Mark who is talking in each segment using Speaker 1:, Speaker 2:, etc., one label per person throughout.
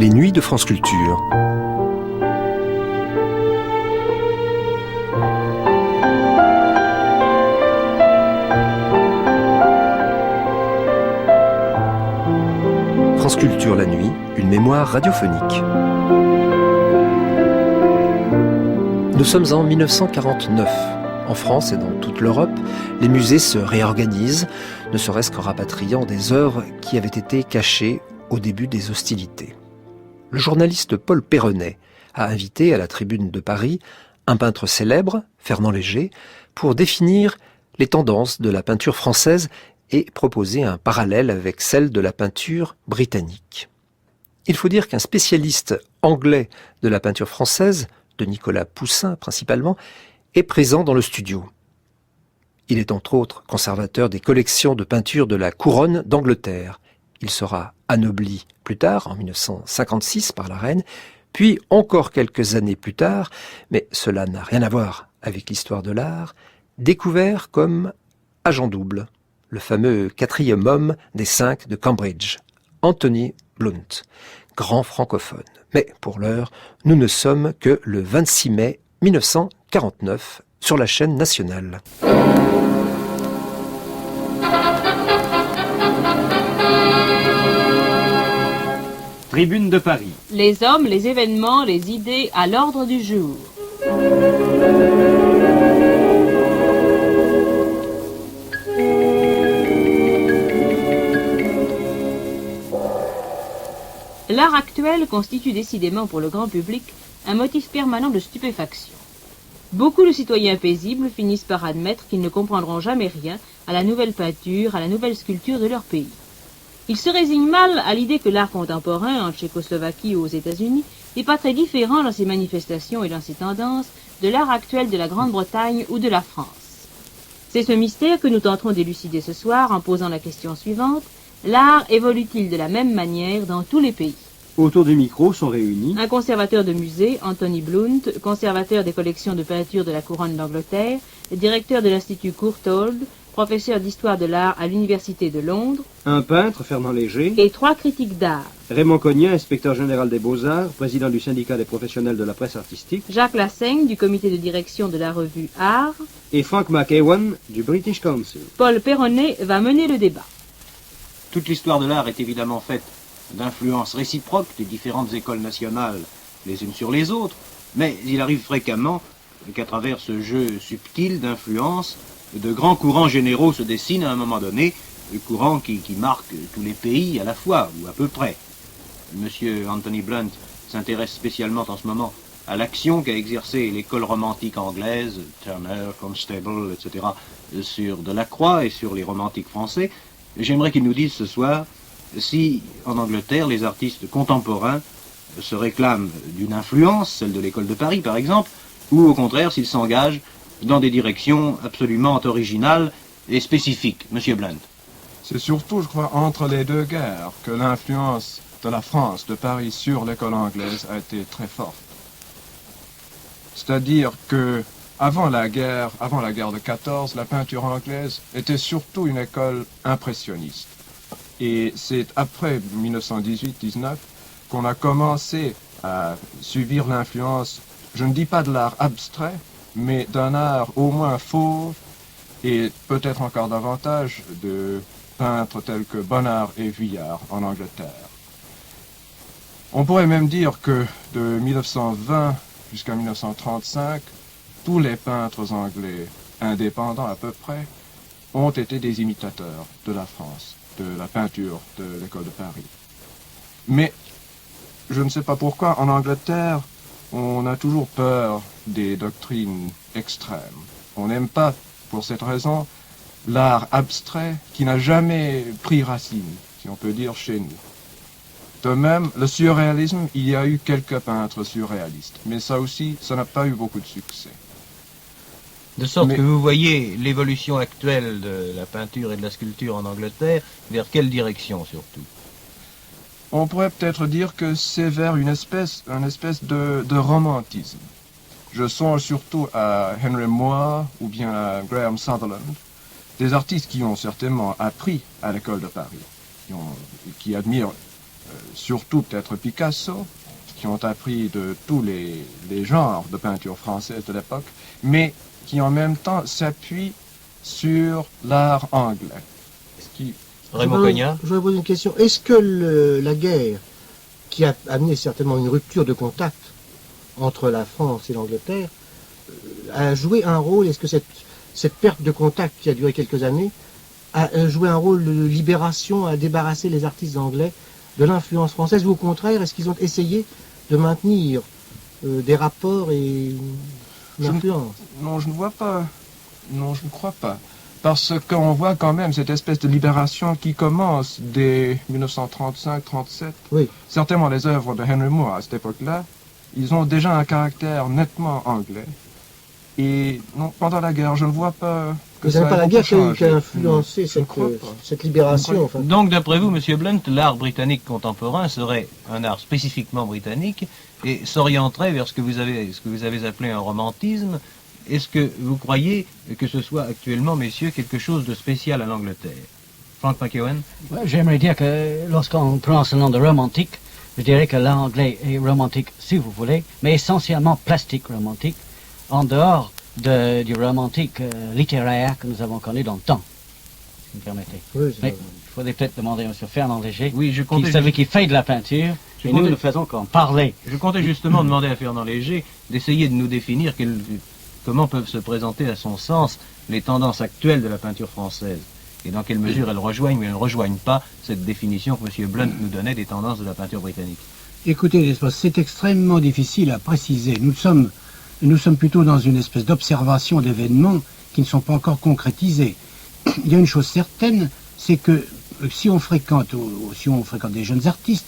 Speaker 1: Les nuits de France Culture. France Culture la nuit, une mémoire radiophonique. Nous sommes en 1949. En France et dans toute l'Europe, les musées se réorganisent, ne serait-ce qu'en rapatriant des œuvres qui avaient été cachées au début des hostilités. Le journaliste Paul Perronnet a invité à la Tribune de Paris un peintre célèbre, Fernand Léger, pour définir les tendances de la peinture française et proposer un parallèle avec celle de la peinture britannique. Il faut dire qu'un spécialiste anglais de la peinture française, de Nicolas Poussin principalement, est présent dans le studio. Il est entre autres conservateur des collections de peintures de la couronne d'Angleterre. Il sera anobli plus tard, en 1956, par la reine, puis encore quelques années plus tard, mais cela n'a rien à voir avec l'histoire de l'art, découvert comme agent double, le fameux 4e homme des 5 de Cambridge, Anthony Blunt, grand francophone. Mais pour l'heure, nous ne sommes que le 26 mai 1949 sur la chaîne nationale.
Speaker 2: Tribune de Paris.
Speaker 3: Les hommes, les événements, les idées à l'ordre du jour. L'art actuel constitue décidément pour le grand public un motif permanent de stupéfaction. Beaucoup de citoyens paisibles finissent par admettre qu'ils ne comprendront jamais rien à la nouvelle peinture, à la nouvelle sculpture de leur pays. Ils se résignent mal à l'idée que l'art contemporain, en Tchécoslovaquie ou aux États-Unis, n'est pas très différent dans ses manifestations et dans ses tendances de l'art actuel de la Grande-Bretagne ou de la France. C'est ce mystère que nous tenterons d'élucider ce soir en posant la question suivante. L'art évolue-t-il de la même manière dans tous les pays ?
Speaker 2: Autour du micro sont réunis
Speaker 3: Un conservateur de musée, Anthony Blunt, conservateur des collections de peintures de la couronne d'Angleterre, directeur de l'Institut Courtauld, professeur d'histoire de l'art à l'Université de Londres,
Speaker 2: un peintre, Fernand Léger,
Speaker 3: et 3 critiques d'art.
Speaker 2: Raymond Cognat, inspecteur général des Beaux-Arts, président du syndicat des professionnels de la presse artistique,
Speaker 3: Jacques Lassaigne, du comité de direction de la revue Art,
Speaker 2: et Frank McEwan, du British Council.
Speaker 3: Paul Perronnet va mener le débat.
Speaker 4: Toute l'histoire de l'art est évidemment faite d'influences réciproques des différentes écoles nationales les unes sur les autres, mais il arrive fréquemment qu'à travers ce jeu subtil d'influences, de grands courants généraux se dessinent à un moment donné, courants qui marquent tous les pays à la fois, ou à peu près. Monsieur Anthony Blunt s'intéresse spécialement en ce moment à l'action qu'a exercée l'école romantique anglaise, Turner, Constable, etc., sur Delacroix et sur les romantiques français. J'aimerais qu'il nous dise ce soir si, en Angleterre, les artistes contemporains se réclament d'une influence, celle de l'école de Paris par exemple, ou au contraire s'ils s'engagent dans des directions absolument originales et spécifiques. Monsieur Blunt.
Speaker 5: C'est surtout, je crois, entre les deux guerres que l'influence de la France, de Paris, sur l'école anglaise a été très forte. C'est-à-dire que avant la guerre de 14, la peinture anglaise était surtout une école impressionniste. Et c'est après 1918-19 qu'on a commencé à subir l'influence, je ne dis pas de l'art abstrait, mais d'un art au moins fauve et peut-être encore davantage de peintres tels que Bonnard et Vuillard en Angleterre. On pourrait même dire que de 1920 jusqu'à 1935, tous les peintres anglais, indépendants à peu près, ont été des imitateurs de la France, de la peinture de l'école de Paris. Mais je ne sais pas pourquoi, en Angleterre, on a toujours peur des doctrines extrêmes. On n'aime pas, pour cette raison, l'art abstrait qui n'a jamais pris racine, si on peut dire, chez nous. De même, le surréalisme, il y a eu quelques peintres surréalistes, mais ça aussi, ça n'a pas eu beaucoup de succès.
Speaker 4: De sorte que vous voyez l'évolution actuelle de la peinture et de la sculpture en Angleterre, vers quelle direction surtout ?
Speaker 5: On pourrait peut-être dire que c'est vers une espèce de romantisme. Je songe surtout à Henry Moore ou bien à Graham Sutherland, des artistes qui ont certainement appris à l'école de Paris, qui admirent surtout peut-être Picasso, qui ont appris de tous les genres de peinture française de l'époque, mais qui en même temps s'appuient sur l'art anglais.
Speaker 4: Raymond Cognat.
Speaker 6: Je voudrais poser une question. Est-ce que la guerre, qui a amené certainement une rupture de contact entre la France et l'Angleterre, a joué un rôle? Est-ce que cette perte de contact qui a duré quelques années a joué un rôle de libération, à débarrasser les artistes anglais de l'influence française, ou au contraire, est-ce qu'ils ont essayé de maintenir des rapports et une influence?
Speaker 5: Non, je ne vois pas. Non, je ne crois pas. Parce qu'on voit quand même cette espèce de libération qui commence dès 1935-37.
Speaker 6: Oui.
Speaker 5: Certainement, les œuvres de Henry Moore à cette époque-là, ils ont déjà un caractère nettement anglais. Et non, pendant la guerre, je ne vois pas que
Speaker 6: ça
Speaker 5: ça
Speaker 6: n'est pas
Speaker 5: ait
Speaker 6: la guerre
Speaker 5: beaucoup
Speaker 6: qui a
Speaker 5: changé.
Speaker 6: influencé
Speaker 5: Je ne crois pas.
Speaker 6: cette libération. Enfin.
Speaker 4: Donc, d'après vous, Monsieur Blunt, l'art britannique contemporain serait un art spécifiquement britannique et s'orienterait vers ce que vous avez appelé un romantisme. Est-ce que vous croyez que ce soit actuellement, messieurs, quelque chose de spécial à l'Angleterre? Frank McEwen?
Speaker 7: J'aimerais dire que lorsqu'on prend ce nom de romantique, je dirais que l'anglais est romantique, si vous voulez, mais essentiellement plastique romantique, en dehors du romantique littéraire que nous avons connu dans le temps, si vous me permettez.
Speaker 6: Oui,
Speaker 7: Mais il faudrait peut-être demander à M. Fernand Léger,
Speaker 4: Oui,
Speaker 7: qui fait de la peinture, et nous ne faisons qu'en parler.
Speaker 4: Je comptais justement demander à Fernand Léger d'essayer de nous définir comment peuvent se présenter à son sens les tendances actuelles de la peinture française et dans quelle mesure elles rejoignent ou elles ne rejoignent pas cette définition que M. Blunt nous donnait des tendances de la peinture britannique.
Speaker 8: Écoutez, c'est extrêmement difficile à préciser. Nous sommes plutôt dans une espèce d'observation d'événements qui ne sont pas encore concrétisés. Il y a une chose certaine, c'est que si on fréquente des jeunes artistes,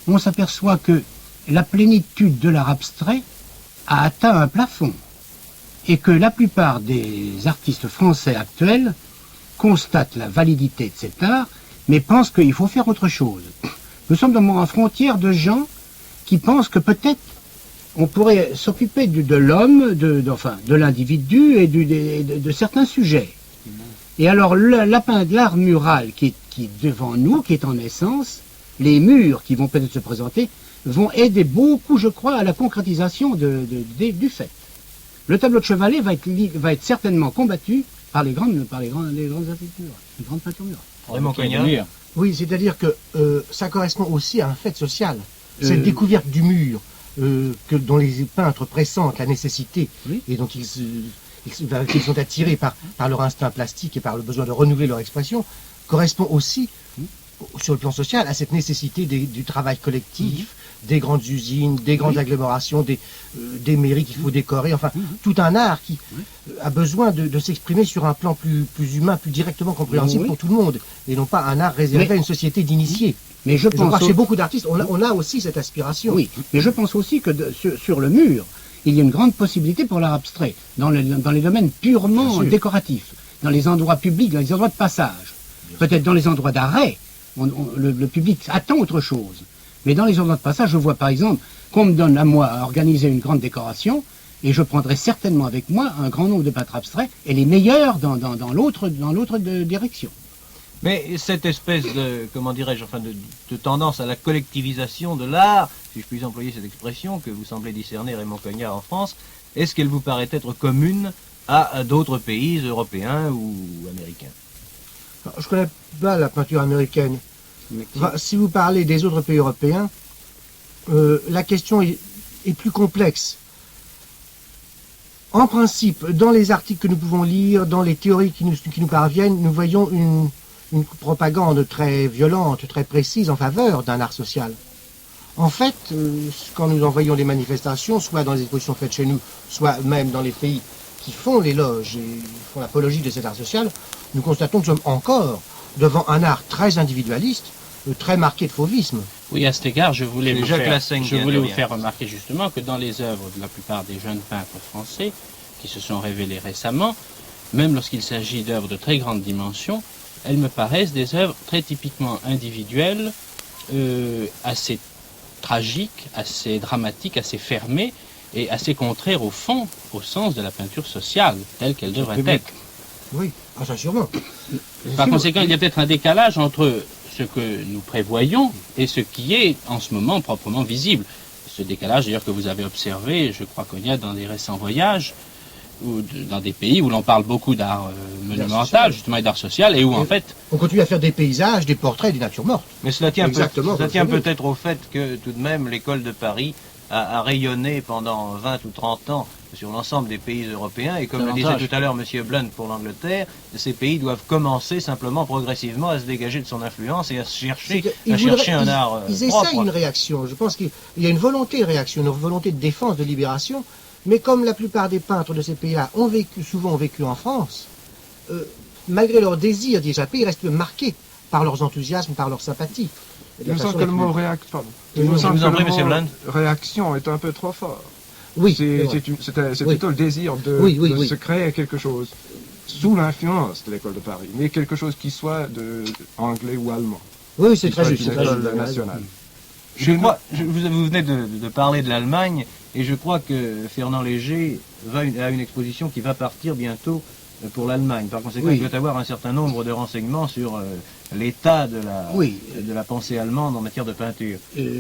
Speaker 8: on s'aperçoit que la plénitude de l'art abstrait a atteint un plafond et que la plupart des artistes français actuels constatent la validité de cet art, mais pensent qu'il faut faire autre chose. Nous sommes dans la frontière de gens qui pensent que peut-être on pourrait s'occuper de l'homme, de l'individu et de certains sujets. Et alors l'art mural qui est devant nous, qui est en naissance, les murs qui vont peut-être se présenter, vont aider beaucoup, je crois, à la concrétisation du fait. Le tableau de Chevalet va être certainement combattu par les grandes architectures, les grandes peintures murales.
Speaker 4: Raymond Cognat.
Speaker 6: Oui, c'est-à-dire que ça correspond aussi à un fait social. Cette découverte du mur, dont les peintres pressentent la nécessité, oui, et dont ils sont attirés par leur instinct plastique et par le besoin de renouveler leur expression, correspond aussi, sur le plan social, à cette nécessité du travail collectif, des grandes usines, des grandes agglomérations, des mairies qu'il faut décorer, enfin, tout un art qui a besoin de s'exprimer sur un plan plus humain, plus directement compréhensible pour tout le monde, et non pas un art réservé à une société d'initiés.
Speaker 8: Mais je pense
Speaker 6: chez beaucoup d'artistes, on a aussi cette aspiration.
Speaker 8: Oui, mais je pense aussi que sur le mur, il y a une grande possibilité pour l'art abstrait, dans les domaines purement décoratifs, dans les endroits publics, dans les endroits de passage. Peut-être dans les endroits d'arrêt, le public attend autre chose. Mais dans les endroits de passage, je vois par exemple qu'on me donne à moi à organiser une grande décoration, et je prendrai certainement avec moi un grand nombre de peintres abstraits, et les meilleurs dans l'autre direction.
Speaker 4: Mais cette espèce de, comment dirais-je, enfin de tendance à la collectivisation de l'art, si je puis employer cette expression que vous semblez discerner, Raymond Cognat, en France, est-ce qu'elle vous paraît être commune à d'autres pays européens ou américains?
Speaker 6: Je ne connais pas la peinture américaine. Enfin, si vous parlez des autres pays européens, la question est plus complexe. En principe, dans les articles que nous pouvons lire, dans les théories qui nous parviennent, nous voyons une propagande très violente, très précise en faveur d'un art social. En fait, quand nous envoyons des manifestations, soit dans les expositions faites chez nous, soit même dans les pays qui font l'éloge et font l'apologie de cet art social, nous constatons que nous sommes encore devant un art très individualiste, très marqué de fauvisme.
Speaker 9: Oui, à cet égard, je voulais vous faire remarquer justement que dans les œuvres de la plupart des jeunes peintres français qui se sont révélés récemment, même lorsqu'il s'agit d'œuvres de très grande dimension, elles me paraissent des œuvres très typiquement individuelles, assez tragiques, assez dramatiques, assez fermées et assez contraires au fond, au sens de la peinture sociale, telle qu'elle devrait être.
Speaker 6: Oui. Ah, ça sûrement.
Speaker 9: Par conséquent, il y a peut-être un décalage entre ce que nous prévoyons et ce qui est en ce moment proprement visible. Ce décalage d'ailleurs que vous avez observé, je crois qu'il y a dans des récents voyages, ou dans des pays où l'on parle beaucoup d'art monumental, justement, et d'art social, et où en fait...
Speaker 6: On continue à faire des paysages, des portraits, des natures mortes.
Speaker 4: Mais cela tient peut-être au fait que tout de même l'école de Paris a rayonné pendant 20 ou 30 ans sur l'ensemble des pays européens, et comme le disait tout à l'heure M. Blunt pour l'Angleterre, ces pays doivent commencer simplement progressivement à se dégager de son influence et à chercher un art
Speaker 6: Ils essayent une réaction. Je pense qu'il y a une volonté de réaction, une volonté de défense, de libération, mais comme la plupart des peintres de ces pays-là souvent ont vécu en France, malgré leur désir d'y échapper, ils restent marqués par leurs enthousiasmes, par leur sympathie.
Speaker 5: Il me semble que le mot réaction est un peu trop fort.
Speaker 6: Oui,
Speaker 5: c'est plutôt le désir de se créer quelque chose sous l'influence de l'école de Paris, mais quelque chose qui soit anglais ou allemand.
Speaker 6: Oui, c'est très juste.
Speaker 5: Une école nationale.
Speaker 4: Vous venez de parler de l'Allemagne, et je crois que Fernand Léger a une exposition qui va partir bientôt pour l'Allemagne. Par conséquent, il doit avoir un certain nombre de renseignements sur l'état de la pensée allemande en matière de peinture.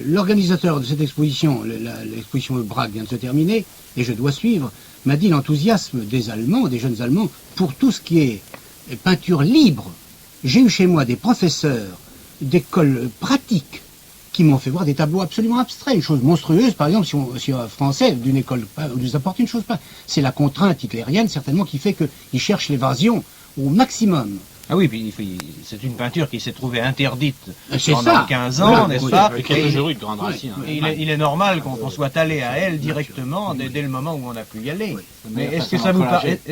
Speaker 8: L'organisateur de cette exposition, l'exposition de Braque vient de se terminer, et je dois suivre, m'a dit l'enthousiasme des Allemands, des jeunes Allemands, pour tout ce qui est peinture libre. J'ai eu chez moi des professeurs d'écoles pratiques qui m'ont fait voir des tableaux absolument abstraits, une chose monstrueuse. Par exemple, si un Français d'une école nous apporte une chose, c'est la contrainte hitlérienne certainement qui fait qu'il cherche l'évasion au maximum.
Speaker 4: Ah oui, puis c'est une peinture qui s'est trouvée interdite pendant 15 ans, n'est-ce pas?
Speaker 9: Avec quelques jurys de grande racine.
Speaker 4: Il est normal qu'on soit allé à elle directement dès le moment où on a pu y aller. Mais est-ce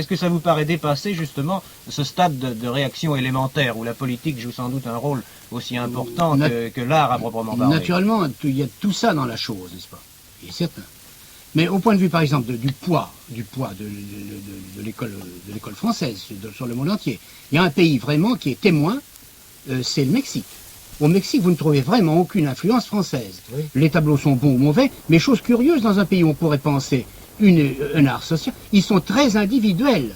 Speaker 4: que ça vous paraît dépasser justement ce stade de réaction élémentaire où la politique joue sans doute un rôle aussi important que l'art à proprement parler?
Speaker 8: Naturellement, il y a tout ça dans la chose, n'est-ce pas? Il est certain. Mais au point de vue, par exemple, du poids de l'école française sur le monde entier, il y a un pays vraiment qui est témoin, c'est le Mexique. Au Mexique, vous ne trouvez vraiment aucune influence française. Oui. Les tableaux sont bons ou mauvais, mais chose curieuse, dans un pays où on pourrait penser un art social, ils sont très individuels.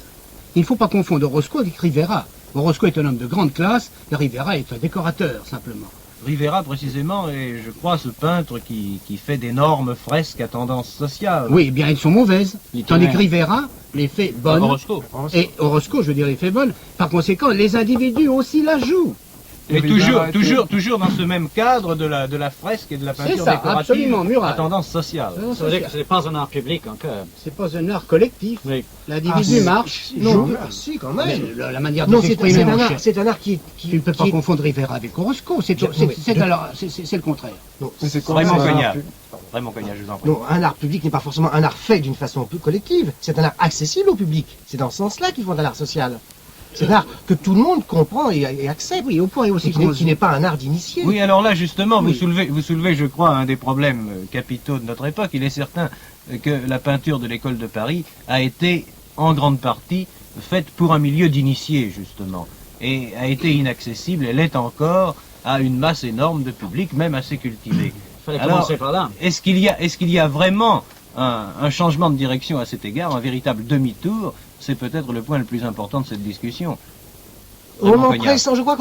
Speaker 8: Il ne faut pas confondre Orozco avec Rivera. Orozco est un homme de grande classe, et Rivera est un décorateur, simplement.
Speaker 4: Rivera, précisément, est, je crois, ce peintre qui fait d'énormes fresques à tendance sociale.
Speaker 8: Oui, eh bien, elles sont mauvaises. Tandis que Rivera les fait bonnes. Et Orozco, je veux dire, les fait bonnes. Par conséquent, les individus aussi la jouent.
Speaker 4: Mais toujours dans ce même cadre de la fresque et de la peinture décorative à tendance sociale.
Speaker 7: Ça veut dire que ce n'est pas un art public encore.
Speaker 8: C'est pas un art collectif. Oui. L'individu marche.
Speaker 6: Non, si, quand même.
Speaker 8: La manière de s'exprimer,
Speaker 6: c'est un art qui...
Speaker 8: Tu ne peux pas confondre Rivera avec Orozco. C'est le contraire.
Speaker 4: Raymond Cognat, je vous en prie.
Speaker 6: Non, un art public n'est pas forcément un art fait d'une façon plus collective. C'est un art accessible au public. C'est dans ce sens-là qu'ils font de l'art social. C'est un art que tout le monde comprend et accepte.
Speaker 8: Oui, au point aussi
Speaker 6: qui n'est pas un art d'initié.
Speaker 4: Oui, alors là, justement, vous soulevez, je crois, un des problèmes capitaux de notre époque. Il est certain que la peinture de l'école de Paris a été, en grande partie, faite pour un milieu d'initiés, justement. Et a été inaccessible, elle l'est encore, à une masse énorme de public, même assez cultivé.
Speaker 7: Il fallait commencer par là.
Speaker 4: Est-ce qu'il y a vraiment un changement de direction à cet égard, un véritable demi-tour? C'est peut-être le point le plus important de cette discussion.
Speaker 6: On pressent, je crois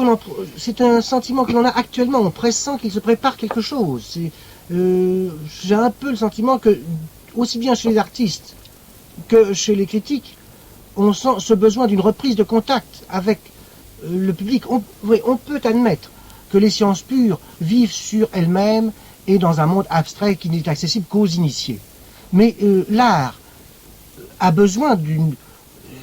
Speaker 6: c'est un sentiment que l'on a actuellement, on pressent qu'il se prépare quelque chose. J'ai un peu le sentiment que, aussi bien chez les artistes que chez les critiques, on sent ce besoin d'une reprise de contact avec le public. On peut admettre que les sciences pures vivent sur elles-mêmes et dans un monde abstrait qui n'est accessible qu'aux initiés. Mais l'art a besoin d'une...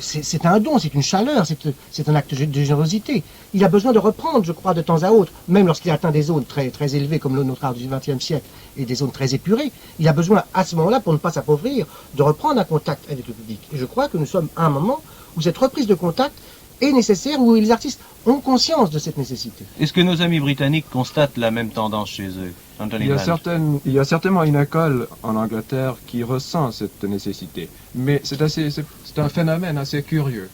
Speaker 6: C'est un don, c'est une chaleur, c'est un acte de générosité. Il a besoin de reprendre, je crois, de temps à autre, même lorsqu'il atteint des zones très, très élevées comme notre art du XXe siècle et des zones très épurées, il a besoin à ce moment-là, pour ne pas s'appauvrir, de reprendre un contact avec le public. Et je crois que nous sommes à un moment où cette reprise de contact est nécessaire, où les artistes ont conscience de cette nécessité.
Speaker 4: Est-ce que nos amis britanniques constatent la même tendance chez eux, Anthony Branch?
Speaker 5: Il y a certainement une école en Angleterre qui ressent cette nécessité, mais c'est un phénomène assez curieux.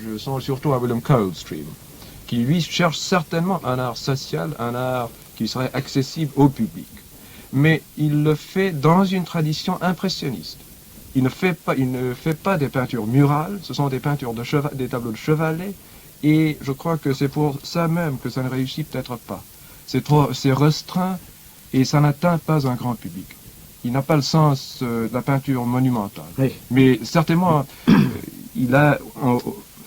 Speaker 5: Je sens surtout à William Coldstream, qui lui cherche certainement un art social, un art qui serait accessible au public. Mais il le fait dans une tradition impressionniste. Il ne fait pas des peintures murales, ce sont des peintures des tableaux de chevalet Et je crois que c'est pour ça même que ça ne réussit peut-être pas. C'est restreint et ça n'atteint pas un grand public. Il n'a pas le sens de la peinture monumentale.
Speaker 2: Oui.
Speaker 5: Mais certainement, il a,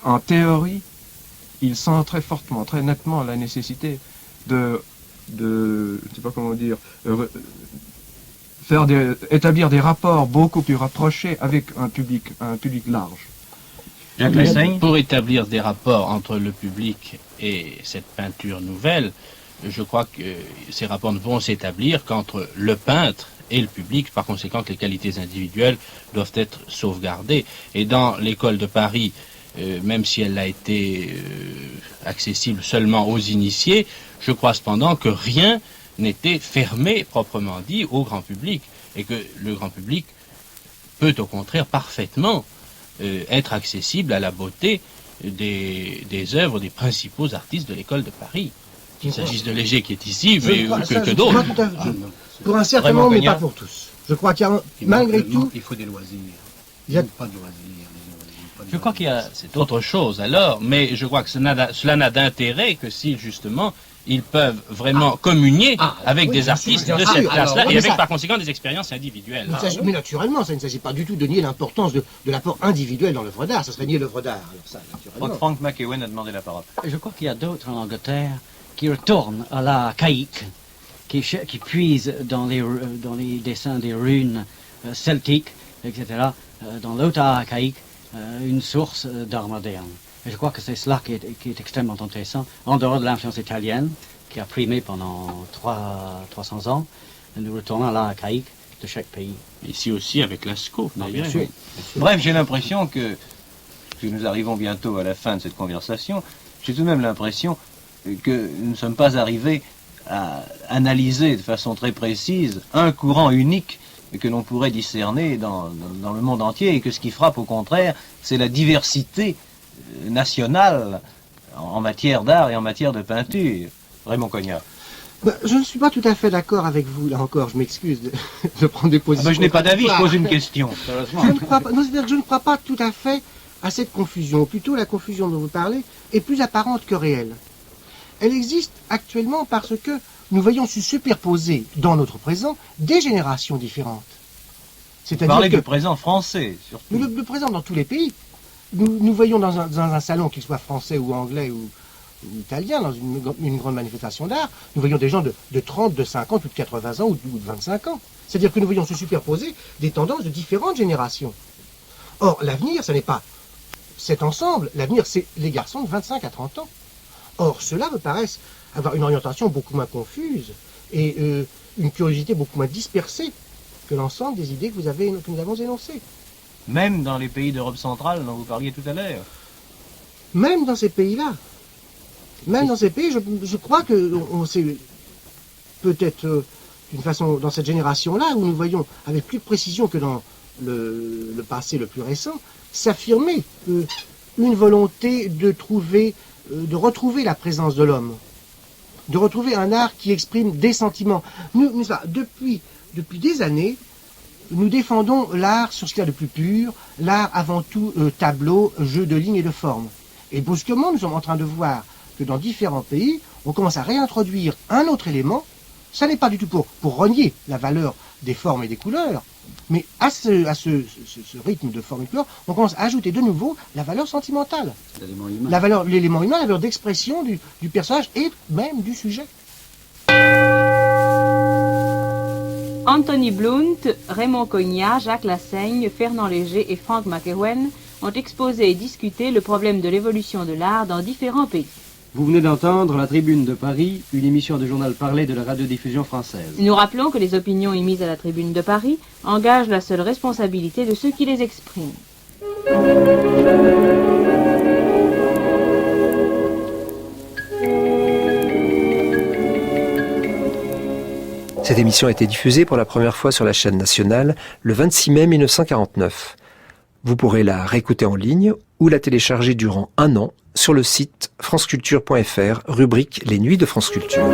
Speaker 5: en théorie, il sent très fortement, très nettement la nécessité de je sais pas comment dire, établir des rapports beaucoup plus rapprochés avec un public large.
Speaker 4: Jacques Lassaigne.
Speaker 9: Pour établir des rapports entre le public et cette peinture nouvelle, je crois que ces rapports ne vont s'établir qu'entre le peintre et le public. Par conséquent, les qualités individuelles doivent être sauvegardées. Et dans l'école de Paris, même si elle a été accessible seulement aux initiés, je crois cependant que rien n'était fermé, proprement dit, au grand public, et que le grand public peut au contraire parfaitement être accessible à la beauté des œuvres des principaux artistes de l'école de Paris. Qu'il s'agisse de Léger qui est ici, mais que d'autres.
Speaker 6: Pour un certain nombre, mais pas pour tous. Je crois qu'il y a, malgré tout...
Speaker 8: Il faut des loisirs.
Speaker 6: Il y a
Speaker 8: pas de loisirs.
Speaker 9: Je crois qu'il y a... C'est autre chose alors, mais je crois que cela n'a d'intérêt que si, justement, ils peuvent vraiment communier avec des artistes de cette classe-là et avec, par conséquent, des expériences individuelles.
Speaker 6: Mais naturellement, ça ne s'agit pas du tout de nier l'importance de l'apport individuel dans l'œuvre d'art. Ça serait nier l'œuvre d'art. Alors ça, naturellement.
Speaker 4: Frank McEwen a demandé la parole.
Speaker 7: Je crois qu'il y a d'autres en Angleterre qui retournent à l'art archaïque, qui puisent dans les dessins des runes celtiques, etc., dans l'autre art archaïque, une source d'art moderne. Et je crois que c'est cela qui est extrêmement intéressant, en dehors de l'influence italienne, qui a primé pendant 300 ans. Nous retournons à l'art archaïque de chaque pays.
Speaker 9: Ici aussi avec Lascaux, d'ailleurs.
Speaker 4: Bref, j'ai l'impression que nous arrivons bientôt à la fin de cette conversation, j'ai tout de même l'impression que nous ne sommes pas arrivés à analyser de façon très précise un courant unique que l'on pourrait discerner dans le monde entier, et que ce qui frappe au contraire, c'est la diversité nationale en matière d'art et en matière de peinture. Raymond Cognat.
Speaker 6: Je ne suis pas tout à fait d'accord avec vous, là encore, je m'excuse de prendre des positions.
Speaker 4: Je n'ai pas d'avis, je pose une question.
Speaker 6: Je ne crois pas tout à fait à cette confusion. Plutôt, la confusion dont vous parlez est plus apparente que réelle. Elle existe actuellement parce que nous voyons se superposer dans notre présent des générations différentes.
Speaker 4: Vous parlez du présent français, surtout.
Speaker 6: Le présent dans tous les pays. Nous voyons dans un salon, qu'il soit français ou anglais ou italien, dans une grande manifestation d'art, nous voyons des gens de 30, de 50, ou de 80 ans, ou de 25 ans. C'est-à-dire que nous voyons se superposer des tendances de différentes générations. Or, l'avenir, ce n'est pas cet ensemble, l'avenir, c'est les garçons de 25 à 30 ans. Or, ceux-là me paraissent avoir une orientation beaucoup moins confuse et une curiosité beaucoup moins dispersée que l'ensemble des idées que nous avons énoncées.
Speaker 4: Même dans les pays d'Europe centrale dont vous parliez tout à l'heure.
Speaker 6: Même dans ces pays-là. Même dans ces pays, je crois que on s'est peut-être d'une façon, dans cette génération-là, où nous voyons avec plus de précision que dans le passé le plus récent, s'affirmer une volonté de retrouver la présence de l'homme, de retrouver un art qui exprime des sentiments. Depuis des années, nous défendons l'art sur ce qu'il y a de plus pur, l'art avant tout tableau, jeu de lignes et de formes. Et brusquement, nous sommes en train de voir que dans différents pays, on commence à réintroduire un autre élément. Ça n'est pas du tout pour renier la valeur des formes et des couleurs, mais à ce rythme de forme et de couleur, on commence à ajouter de nouveau la valeur sentimentale. L'élément humain, la valeur d'expression du personnage et même du sujet.
Speaker 3: Anthony Blunt, Raymond Cognat, Jacques Lassaigne, Fernand Léger et Frank McEwen ont exposé et discuté le problème de l'évolution de l'art dans différents pays.
Speaker 2: Vous venez d'entendre La Tribune de Paris, une émission de journal parlé de la radiodiffusion française.
Speaker 3: Nous rappelons que les opinions émises à la Tribune de Paris engagent la seule responsabilité de ceux qui les expriment.
Speaker 1: Cette émission a été diffusée pour la première fois sur la chaîne nationale le 26 mai 1949. Vous pourrez la réécouter en ligne ou la télécharger durant 1 an sur le site franceculture.fr, rubrique Les Nuits de France Culture.